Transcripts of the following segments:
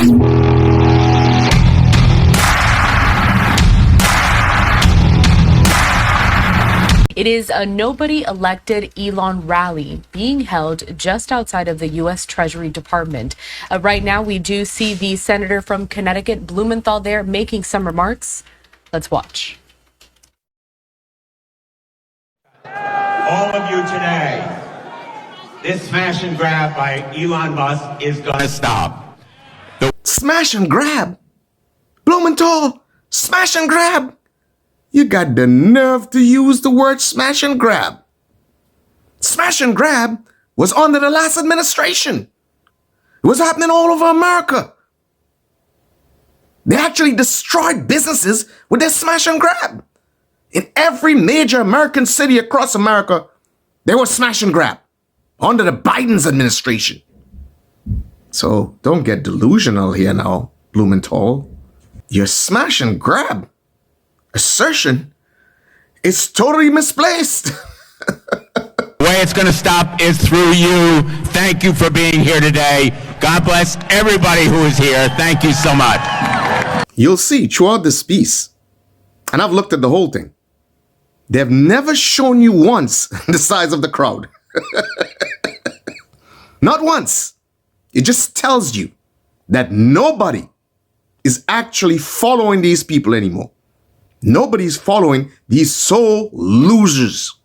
It is a nobody-elected Elon rally being held just outside of the U.S. Treasury Department. Right now, we do see the senator from Connecticut, Blumenthal, there making some remarks. Let's watch. All of you today, this smash and grab by Elon Musk is going to stop. Smash and grab? Blumenthal, smash and grab? You got the nerve to use the word smash and grab. Smash and grab was under the last administration. It was happening all over America. They actually destroyed businesses with their smash and grab. In every major American city across America, there was smash and grab under the Biden's administration. So don't get delusional here now, Blumenthal. Your smash and grab assertion is totally misplaced. The way it's going to stop is through you. Thank you for being here today. God bless everybody who is here. Thank you so much. You'll see throughout this piece, and I've looked at the whole thing, they've never shown you once the size of the crowd. Not once. It just tells you that nobody is actually following these people anymore. Nobody's following these sole losers.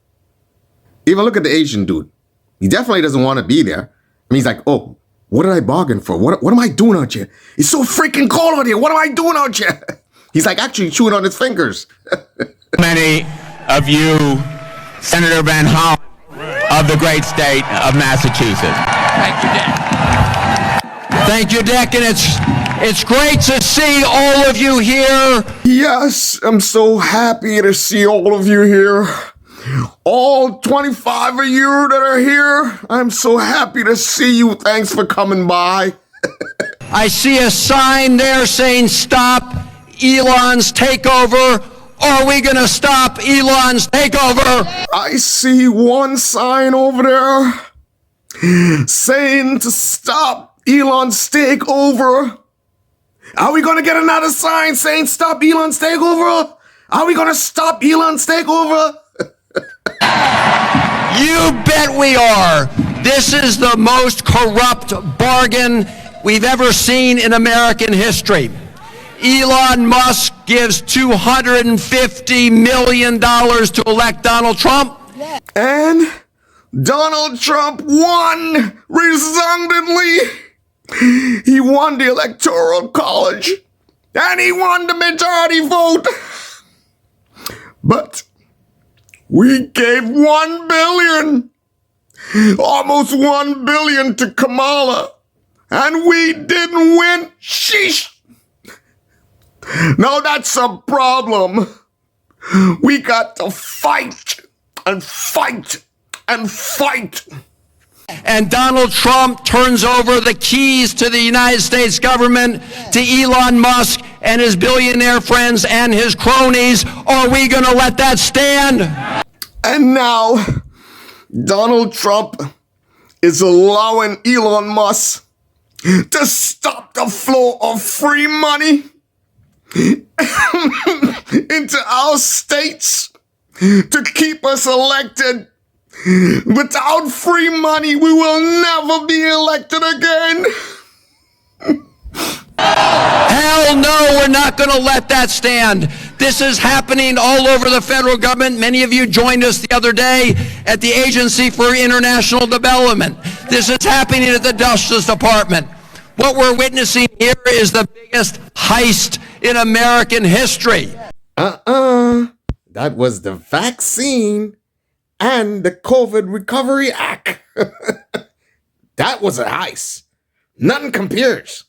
Even look at the Asian dude. He definitely doesn't want to be there. I mean, he's like, oh, what did I bargain for? What am I doing out here? It's so freaking cold out here. What am I doing out here? He's like actually chewing on his fingers. Many of you, Senator Van Hollen of the great state of Massachusetts. Thank you, Dick. Thank you, Dick, and it's great to see all of you here. Yes, I'm so happy to see all of you here. All 25 of you that are here, I'm so happy to see you. Thanks for coming by. I see a sign there saying, stop Elon's takeover. Are we going to stop Elon's takeover? I see one sign over there saying to stop Elon's takeover. Are we going to get another sign saying stop Elon's takeover? Are we going to stop Elon's takeover? You bet we are. This is the most corrupt bargain we've ever seen in American history. Elon Musk gives $250 million to elect Donald Trump. And Donald Trump won resoundingly. He won the Electoral College. And he won the majority vote. But we gave $1 billion, almost $1 billion to Kamala. And we didn't win. Sheesh. Now that's a problem. We got to fight and fight and fight. And Donald Trump turns over the keys to the United States government to Elon Musk and his billionaire friends and his cronies. Are we going to let that stand? And now Donald Trump is allowing Elon Musk to stop the flow of free money into our states to keep us elected. Without free money, we will never be elected again. Hell no, we're not going to let that stand. This is happening all over the federal government. Many of you joined us the other day at the Agency for International Development. This is happening at the Justice Department. What we're witnessing here is the biggest heist in American history. That was the vaccine and the COVID Recovery Act. That was a heist. Nothing compares.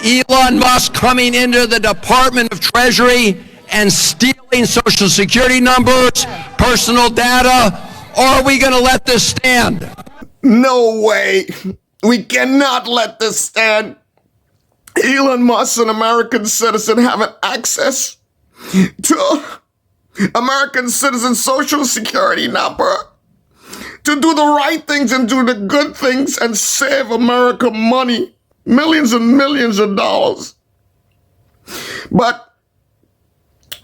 Elon Musk coming into the Department of Treasury and stealing Social Security numbers, personal data. Are we going to let this stand? No way. We cannot let this stand. Elon Musk, an American citizen, having access to American citizen Social Security number to do the right things and do the good things and save America money. millions and millions of dollars. But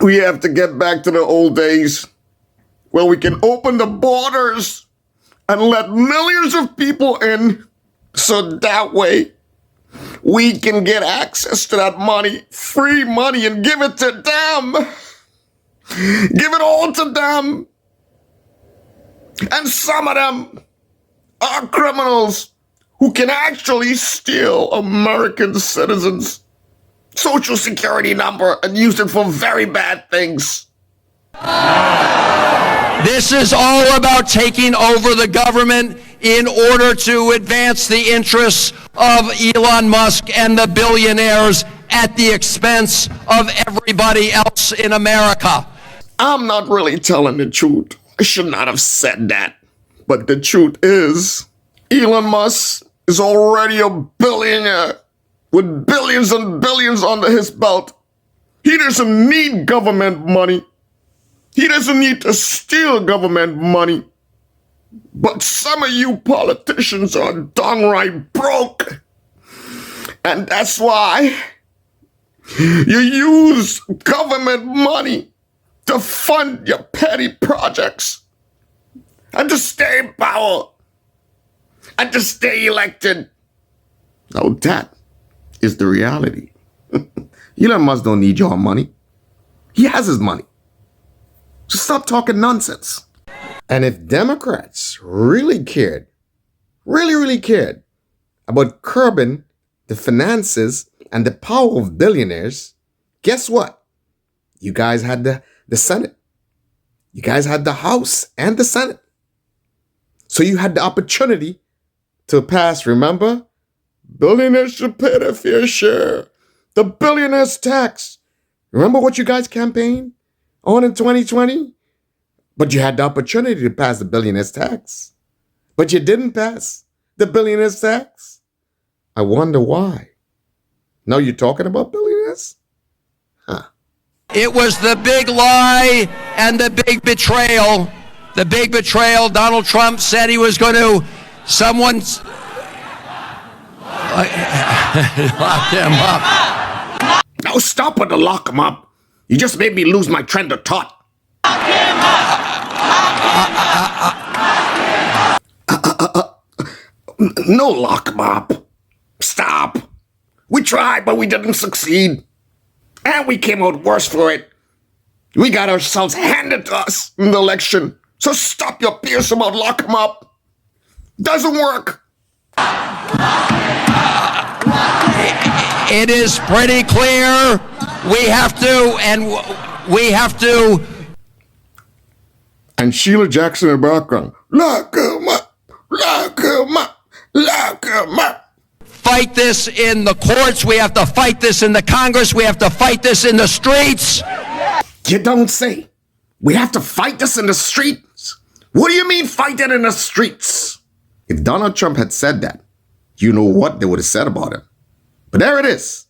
we have to get back to the old days where we can open the borders and let millions of people in, so that way we can get access to that money, free money, and give it to them. Give it all to them. And some of them are criminals who can actually steal American citizens' social security number and use it for very bad things. This is all about taking over the government in order to advance the interests of Elon Musk and the billionaires at the expense of everybody else in America. I'm not really telling the truth. I should not have said that. But the truth is, Elon Musk is already a billionaire with billions and billions under his belt. He doesn't need government money. He doesn't need to steal government money. But some of you politicians are downright broke. And that's why you use government money to fund your petty projects and to stay in power and to stay elected. Now that is the reality. Elon Musk don't need your money. He has his money. So stop talking nonsense. And if Democrats really cared about curbing the finances and the power of billionaires, guess what? You guys had the Senate. You guys had the House and the Senate. So you had the opportunity to pass, remember? Billionaires should pay their fair share. The billionaires tax. Remember what you guys campaigned on in 2020? But you had the opportunity to pass the billionaires tax. But you didn't pass the billionaires tax. I wonder why. Now you're talking about billionaires? Huh. It was the big lie and the big betrayal. The big betrayal. Donald Trump said he was going to, someone's lock him up. Now stop with the lock him up. You just made me lose my trend of thought. No lock him up. Stop. We tried, but we didn't succeed. And we came out worse for it. We got ourselves handed to us in the election. So stop your BS about lock him up. Doesn't work. It is pretty clear we have to. And Sheila Jackson in the background. Lock him up. Lock him up. Lock him up. Fight this in the courts. We have to fight this in the Congress. We have to fight this in the streets. You don't say. We have to fight this in the streets? What do you mean fight it in the streets? If Donald Trump had said that, you know what they would have said about him. But there it is.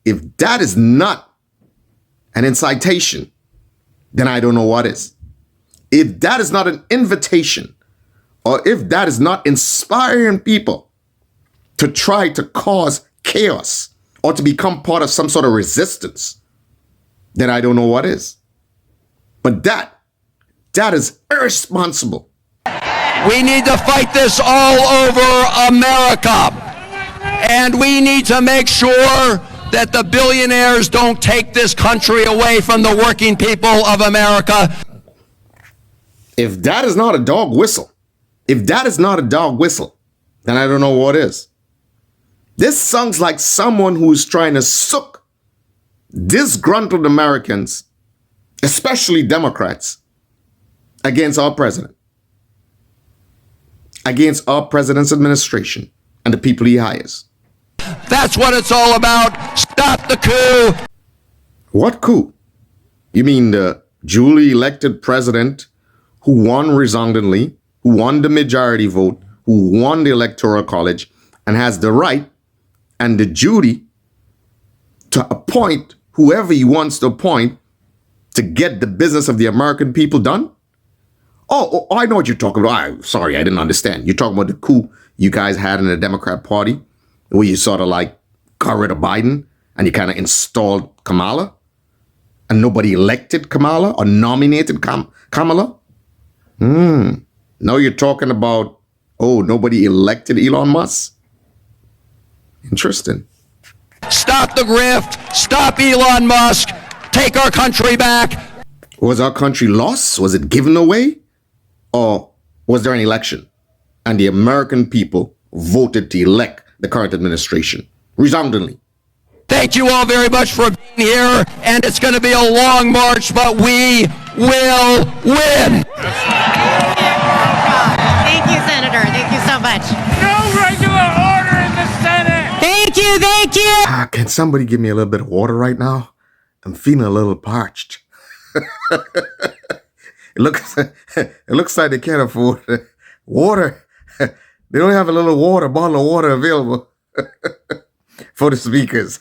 If that is not an incitation, then I don't know what is. If that is not an invitation, or if that is not inspiring people to try to cause chaos or to become part of some sort of resistance, then I don't know what is. But that is irresponsible. We need to fight this all over America. And we need to make sure that the billionaires don't take this country away from the working people of America. If that is not a dog whistle, then I don't know what is. This sounds like someone who's trying to soak disgruntled Americans, especially Democrats, against our president, against our president's administration and the people he hires. That's what it's all about. Stop the coup. What coup? You mean the duly elected president who won resoundingly, who won the majority vote, who won the electoral college, and has the right and the duty to appoint whoever he wants to appoint to get the business of the American people done? Oh, I know what you're talking about. Sorry, I didn't understand. You're talking about the coup you guys had in the Democrat Party where you sort of like got rid of Biden and you kind of installed Kamala, and nobody elected Kamala or nominated Kamala? Now you're talking about, oh, nobody elected Elon Musk? Interesting. Stop the grift. Stop Elon Musk. Take our country back. Was our country lost? Was it given away? Or was there an election and the American people voted to elect the current administration resoundingly? Thank you all very much for being here, and it's going to be a long march, but we will win. Thank you, Senator. Thank you so much. No regular order in the Senate. Thank you. Thank you. Can somebody give me a little bit of water right now? I'm feeling a little parched. It looks like they can't afford water. They don't have a little bottle of water available for the speakers.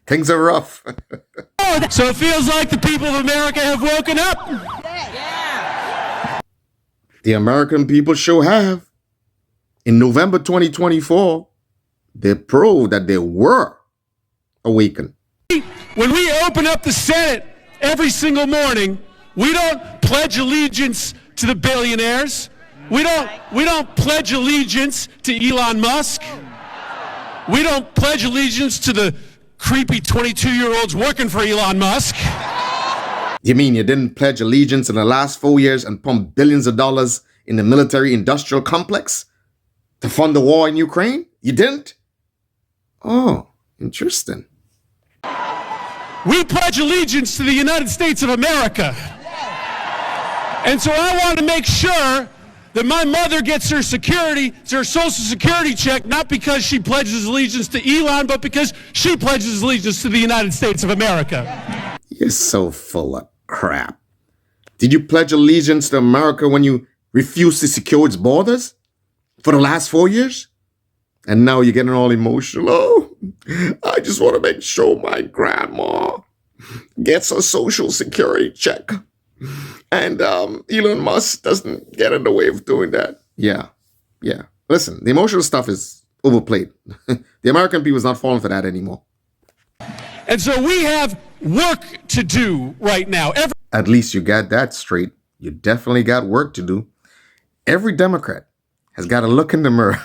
Things are rough. So it feels like the people of America have woken up. The American people sure have. In November 2024, they proved that they were awakened. When we open up the Senate every single morning, we don't pledge allegiance to the billionaires. We don't pledge allegiance to Elon Musk. We don't pledge allegiance to the creepy 22-year-olds working for Elon Musk. You mean you didn't pledge allegiance in the last 4 years and pump billions of dollars in the military-industrial complex to fund the war in Ukraine? You didn't? Oh, interesting. We pledge allegiance to the United States of America. And so I want to make sure that my mother gets her Social Security check, not because she pledges allegiance to Elon, but because she pledges allegiance to the United States of America. You're so full of crap. Did you pledge allegiance to America when you refused to secure its borders for the last 4 years? And now you're getting all emotional. Oh, I just want to make sure my grandma gets a Social Security check. And Elon Musk doesn't get in the way of doing that. Yeah. Listen, the emotional stuff is overplayed. The American people's not falling for that anymore. And so we have work to do right now. At least you got that straight. You definitely got work to do. Every Democrat has got to look in the mirror,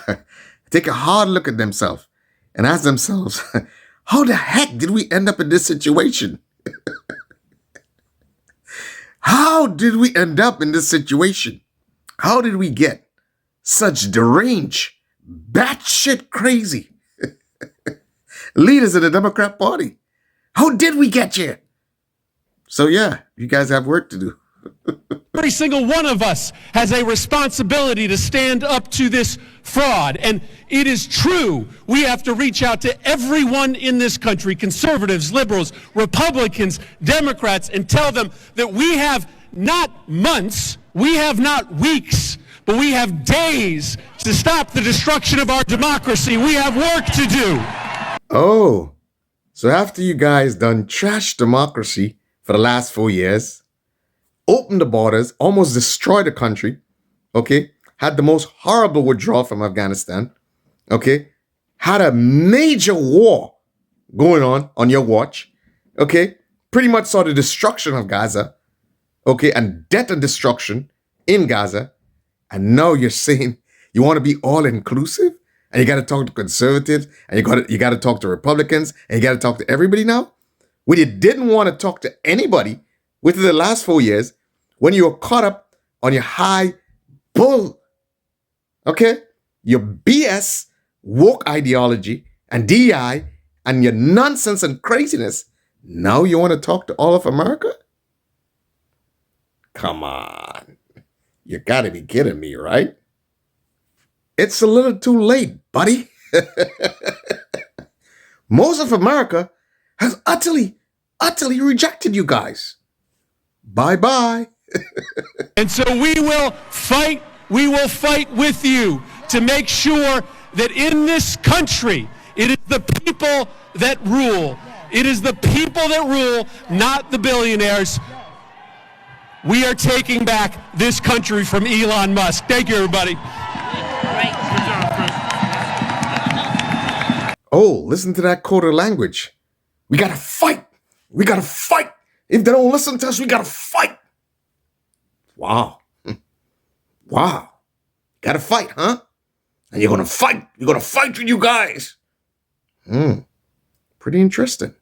take a hard look at themselves, and ask themselves, how the heck did we end up in this situation? How did we end up in this situation? How did we get such deranged, batshit crazy leaders of the Democrat Party? How did we get here? So yeah, you guys have work to do. Every single one of us has a responsibility to stand up to this fraud. And it is true, we have to reach out to everyone in this country, conservatives, liberals, Republicans, Democrats, and tell them that we have not months, we have not weeks, but we have days to stop the destruction of our democracy. We have work to do. Oh, so after you guys done trash democracy for the last 4 years, opened the borders, almost destroyed the country, okay, had the most horrible withdrawal from Afghanistan, okay, had a major war going on your watch, okay, pretty much saw the destruction of Gaza, okay, and death and destruction in Gaza, and now you're saying you want to be all-inclusive, and you got to talk to conservatives, and you got to talk to Republicans, and you got to talk to everybody now? When you didn't want to talk to anybody within the last 4 years, when you were caught up on your high bull, okay, your BS woke ideology and DEI and your nonsense and craziness, now you want to talk to all of America? Come on. You gotta be kidding me, right? It's a little too late, buddy. Most of America has utterly rejected you guys. Bye-bye. And so we will fight with you to make sure that in this country, it is the people that rule. It is the people that rule, not the billionaires. We are taking back this country from Elon Musk. Thank you, everybody. Oh, listen to that coded language. We gotta fight. We gotta fight. If they don't listen to us, we gotta fight. Wow. Wow. Gotta fight, huh? And you're gonna fight. You're gonna fight with you guys. Pretty interesting.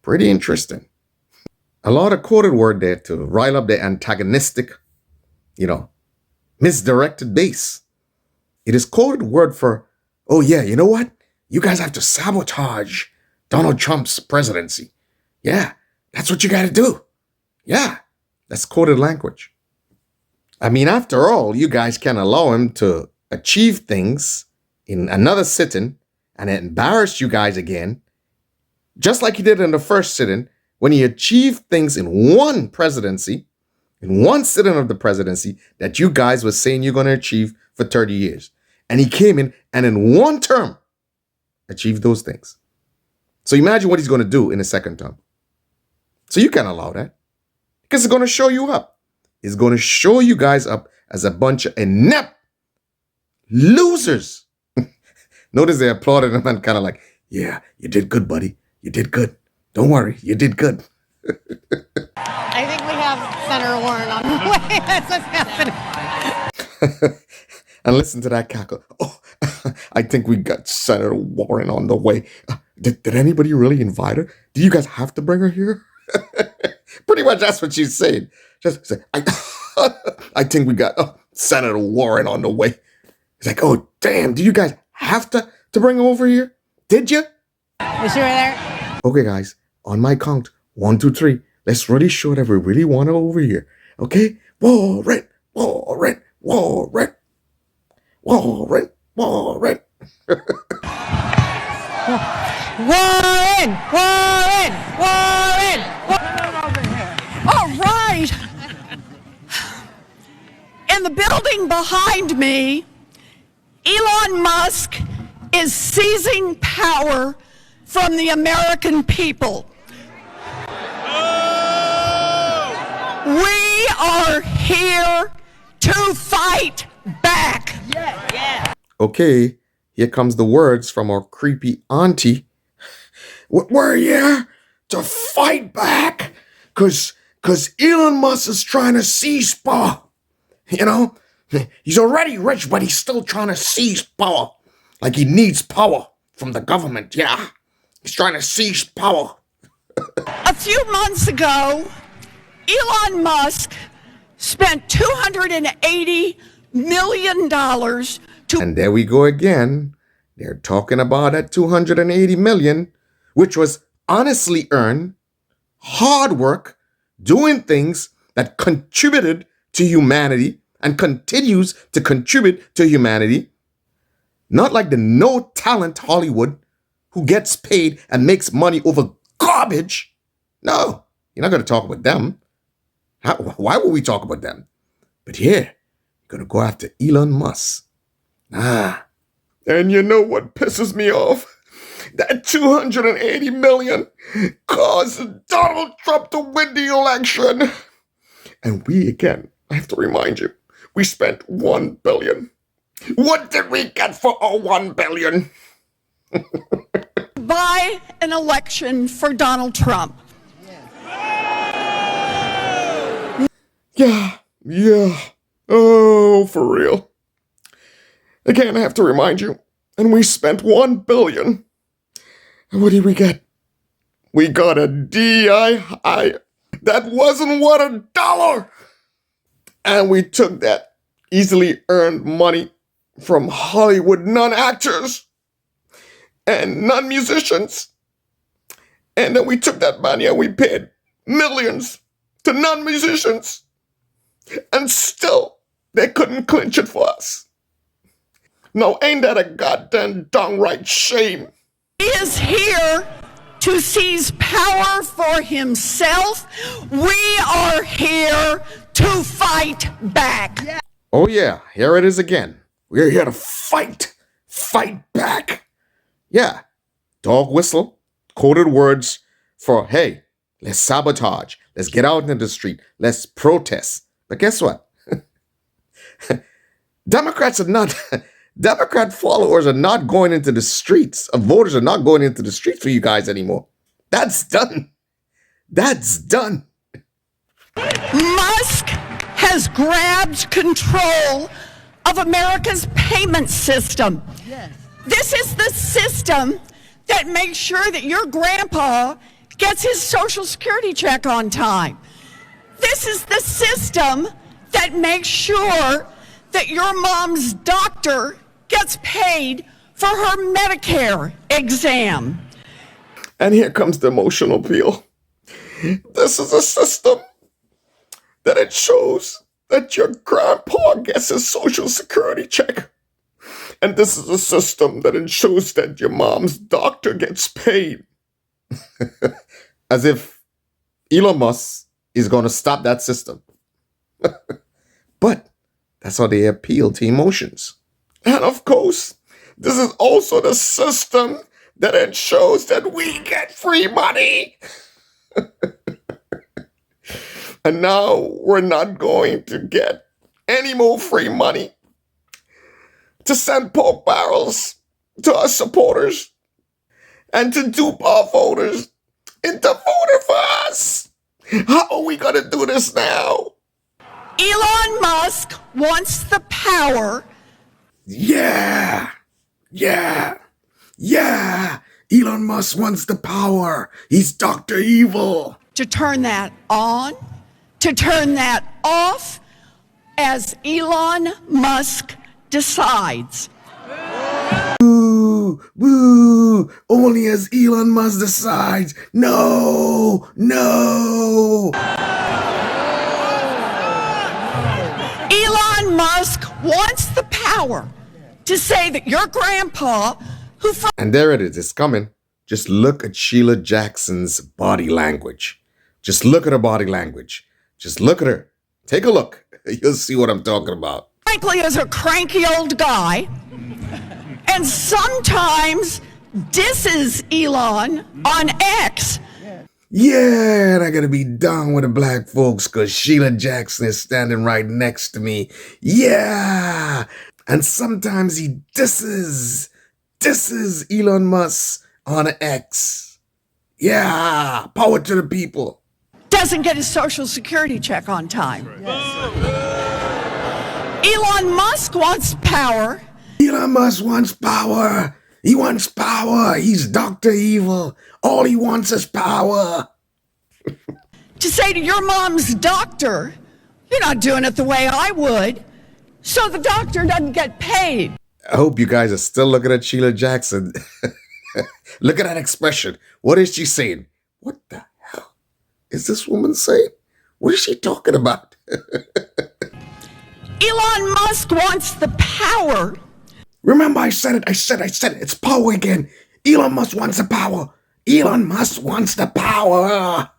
Pretty interesting. A lot of coded word there to rile up the antagonistic, misdirected base. It is coded word for, oh yeah, you know what? You guys have to sabotage Donald Trump's presidency. Yeah, that's what you gotta do. Yeah, that's coded language. I mean, after all, you guys can allow him to achieve things in another sitting and embarrass you guys again, just like he did in the first sitting when he achieved things in one presidency, in one sitting of the presidency that you guys were saying you're going to achieve for 30 years. And he came in and in one term achieved those things. So imagine what he's going to do in a second term. So you can't allow that because it's going to show you up. It's going to show you guys up as a bunch of inept losers. Notice they applauded him and kind of like, yeah, you did good, buddy. You did good. Don't worry, you did good. I think we have Senator Warren on the way. That's what's happening. And listen to that cackle. Oh, I think we got Senator Warren on the way. Did anybody really invite her? Do you guys have to bring her here? Pretty much that's what she's saying. Just say, I think we got Senator Warren on the way. It's like, oh, damn, do you guys have to bring him over here? Did you? Is she right there? Okay, guys, on my count, 1, 2, 3, let's really show that we really want her over here. Okay? Warren, Warren, Warren, Warren, Warren. Warren! Warren! Warren! All right. In the building behind me, Elon Musk is seizing power from the American people. We are here to fight back. Okay, here comes the words from our creepy auntie. We're here to fight back because Elon Musk is trying to seize power. You know, he's already rich, but he's still trying to seize power. Like he needs power from the government, yeah. He's trying to seize power. A few months ago, Elon Musk spent $280 million to... And there we go again. They're talking about that $280 million, which was honestly earned, hard work, doing things that contributed to humanity and continues to contribute to humanity. Not like the no-talent Hollywood who gets paid and makes money over garbage. No, you're not going to talk about them. Why would we talk about them? But here, you're going to go after Elon Musk. And you know what pisses me off? That $280 million caused Donald Trump to win the election. And we, again, I have to remind you, we spent $1 billion. What did we get for our $1 billion? buy an election for Donald Trump. Yeah. Oh, for real. Again, I have to remind you, and we spent $1 billion. And what did we get? We got a DI that wasn't worth $1. And we took that easily earned money from Hollywood non-actors and non-musicians. And then we took that money and we paid millions to non-musicians. And still, they couldn't clinch it for us. Now, ain't that a goddamn downright shame? He is here to seize power for himself. We are here to fight back. Oh yeah, here it is again. We're here to fight back. Yeah, dog whistle, coded words for, hey, let's sabotage, let's get out into the street, let's protest. But guess what? Democrats are not Democrat followers are not going into the streets. Voters are not going into the streets for you guys anymore. That's done. That's done. Musk has grabbed control of America's payment system. This is the system that makes sure that your grandpa gets his Social Security check on time. This is the system that makes sure that your mom's doctor gets paid for her Medicare exam. And here comes the emotional appeal. This is a system that it shows that your grandpa gets his Social Security check. And this is a system that ensures that your mom's doctor gets paid. As if Elon Musk is going to stop that system. But that's how they appeal to emotions. And of course, this is also the system that ensures that we get free money. And now we're not going to get any more free money to send pork barrels to our supporters and to dupe our voters into voting for us. How are we going to do this now? Elon Musk wants the power. Yeah. Elon Musk wants the power. He's Dr. Evil. To turn that on, to turn that off, as Elon Musk decides. Boo, boo, only as Elon Musk decides. No. Elon Musk wants the power to say that your grandpa, who And there it is, it's coming. Just look at Sheila Jackson's body language. Just look at her body language. Just look at her. Take a look. You'll see what I'm talking about. frankly is a cranky old guy, and sometimes disses Elon on X. Yeah, and I gotta be down with the black folks because Sheila Jackson is standing right next to me. Yeah, and sometimes he disses Elon Musk on X. Yeah, power to the people. Doesn't get his Social Security check on time. Elon Musk wants power. Elon Musk wants power. He wants power. He's Dr. Evil. All he wants is power. To say to your mom's doctor, you're not doing it the way I would, so the doctor doesn't get paid. I hope you guys are still looking at Sheila Jackson. Look at that expression. What is she saying? What the hell is this woman saying? What is she talking about? Elon Musk wants the power. Remember, I said it. It's power again. Elon Musk wants the power. Elon Musk wants the power.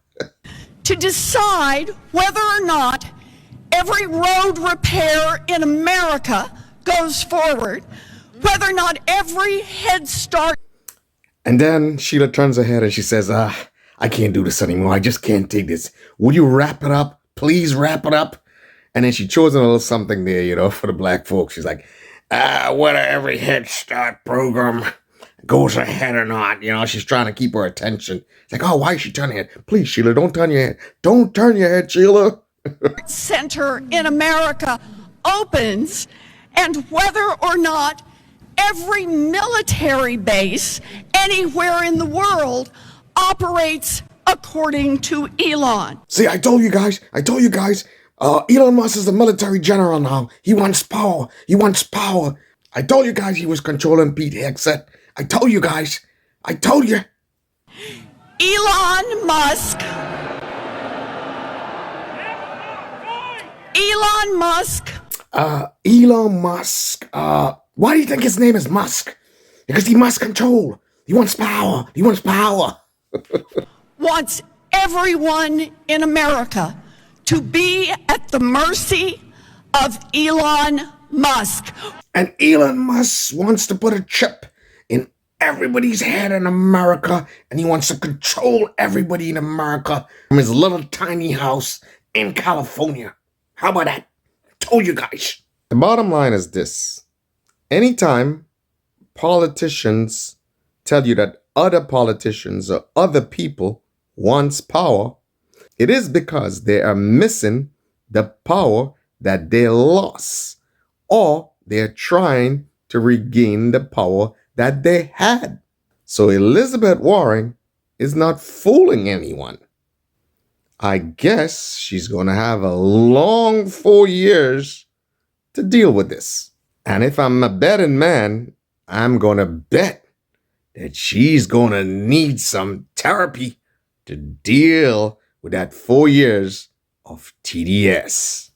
To decide whether or not every road repair in America goes forward, whether or not every Head Start. And then Sheila turns her head and she says, I can't do this anymore. I just can't take this. Will you wrap it up? Please wrap it up. And then she chose a little something there, for the black folks. She's like, whether every Head Start program goes ahead or not. She's trying to keep her attention. It's like, oh, why is she turning her head? Please, Sheila, don't turn your head. Don't turn your head, Sheila. Center in America opens, and whether or not every military base anywhere in the world operates according to Elon. See, I told you guys. Elon Musk is a military general now. He wants power. I told you guys he was controlling Pete Hegseth. I told you guys. I told you. Elon Musk. Why do you think his name is Musk? Because he must control. He wants power. Wants everyone in America to be at the mercy of Elon Musk. And Elon Musk wants to put a chip in everybody's head in America, and he wants to control everybody in America from his little tiny house in California. How about that? I told you guys. The bottom line is this. Anytime politicians tell you that other politicians or other people wants power, it is because they are missing the power that they lost, or they're trying to regain the power that they had. So Elizabeth Warren is not fooling anyone. I guess she's going to have a long 4 years to deal with this. And if I'm a betting man, I'm going to bet that she's going to need some therapy to deal with that 4 years of TDS.